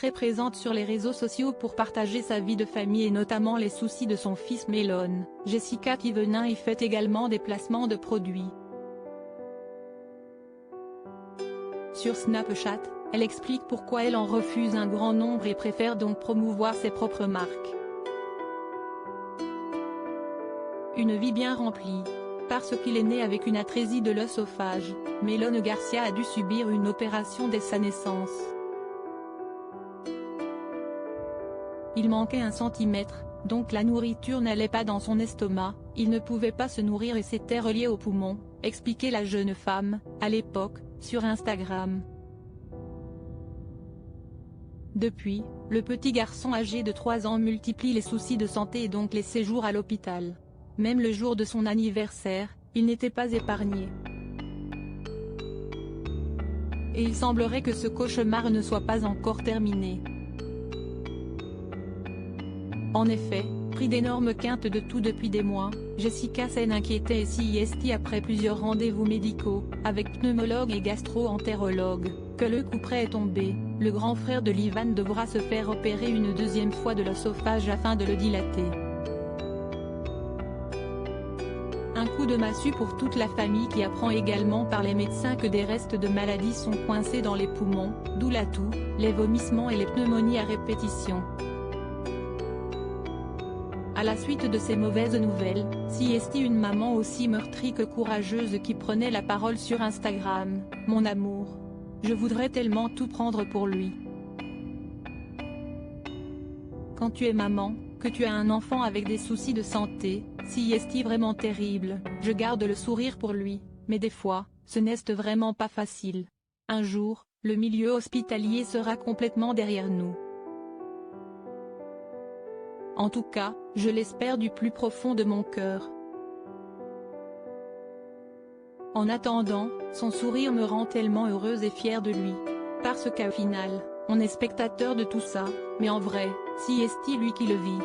très présente sur les réseaux sociaux pour partager sa vie de famille et notamment les soucis de son fils Melon. Jessica Thivenin y fait également des placements de produits. Sur Snapchat, elle explique pourquoi elle en refuse un grand nombre et préfère donc promouvoir ses propres marques. Une vie bien remplie. Parce qu'il est né avec une atrésie de l'œsophage, Melon Garcia a dû subir une opération dès sa naissance. Il manquait 1 centimètre, donc la nourriture n'allait pas dans son estomac, il ne pouvait pas se nourrir et s'était relié aux poumons, expliquait la jeune femme, à l'époque, sur Instagram. Depuis, le petit garçon âgé de 3 ans multiplie les soucis de santé et donc les séjours à l'hôpital. Même le jour de son anniversaire, il n'était pas épargné. Et il semblerait que ce cauchemar ne soit pas encore terminé. En effet, pris d'énormes quintes de tout depuis des mois, Jessica s'en inquiétait et s'y est après plusieurs rendez-vous médicaux, avec pneumologue et gastro-entérologue, que le coup près est tombé. Le grand frère de l'Ivan devra se faire opérer une 2e fois de l'œsophage afin de le dilater. Un coup de massue pour toute la famille qui apprend également par les médecins que des restes de maladies sont coincés dans les poumons, d'où la toux, les vomissements et les pneumonies à répétition. À la suite de ces mauvaises nouvelles, s'y est une maman aussi meurtrie que courageuse qui prenait la parole sur Instagram. « Mon amour. Je voudrais tellement tout prendre pour lui. Quand tu es maman, que tu as un enfant avec des soucis de santé, s'y est vraiment terrible, je garde le sourire pour lui, mais des fois, ce n'est vraiment pas facile. Un jour, le milieu hospitalier sera complètement derrière nous. En tout cas, je l'espère du plus profond de mon cœur. En attendant, son sourire me rend tellement heureuse et fière de lui. Parce qu'au final, on est spectateur de tout ça, mais en vrai, si est-il lui qui le vit.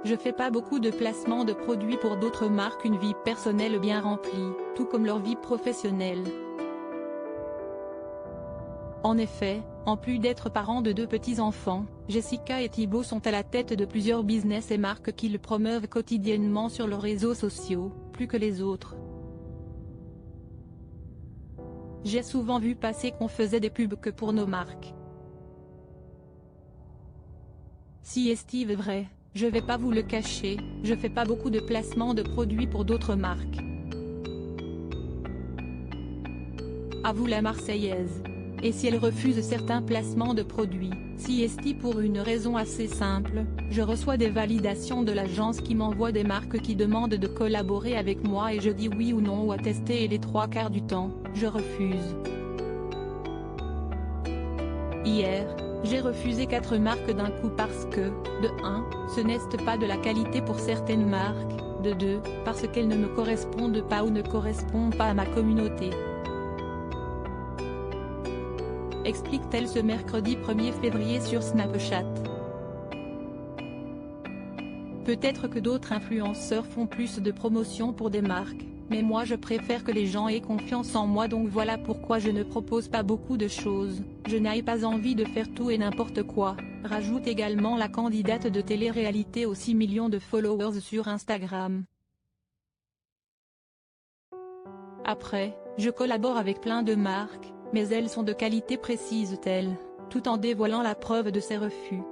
Je fais pas beaucoup de placements de produits pour d'autres marques, une vie personnelle bien remplie, tout comme leur vie professionnelle. En effet, en plus d'être parent de 2 petits-enfants, Jessica et Thibaut sont à la tête de plusieurs business et marques qu'ils promeuvent quotidiennement sur leurs réseaux sociaux, plus que les autres. J'ai souvent vu passer qu'on faisait des pubs que pour nos marques. Si est vrai, je vais pas vous le cacher, je fais pas beaucoup de placements de produits pour d'autres marques. Avoue la Marseillaise. Et si elle refuse certains placements de produits, si est pour une raison assez simple, je reçois des validations de l'agence qui m'envoie des marques qui demandent de collaborer avec moi et je dis oui ou non ou à tester et les 3/4 du temps, je refuse. Hier, j'ai refusé 4 marques d'un coup parce que, de 1, ce n'est pas de la qualité pour certaines marques, de 2, parce qu'elles ne me correspondent pas ou ne correspondent pas à ma communauté. Explique-t-elle ce mercredi 1er février sur Snapchat. Peut-être que d'autres influenceurs font plus de promotion pour des marques, mais moi je préfère que les gens aient confiance en moi, donc voilà pourquoi je ne propose pas beaucoup de choses, je n'ai pas envie de faire tout et n'importe quoi, rajoute également la candidate de télé-réalité aux 6 millions de followers sur Instagram. Après, je collabore avec plein de marques, mais elles sont de qualité précise-t-elle, tout en dévoilant la preuve de ses refus.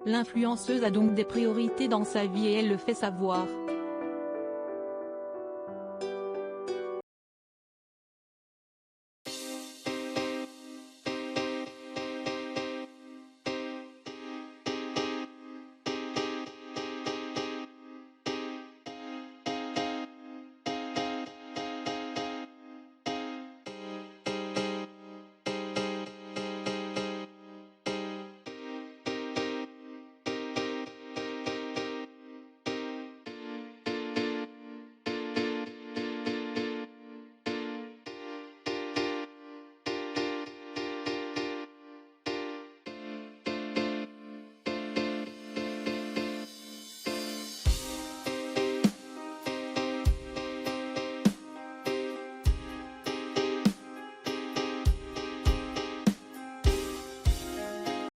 L'influenceuse a donc des priorités dans sa vie et elle le fait savoir.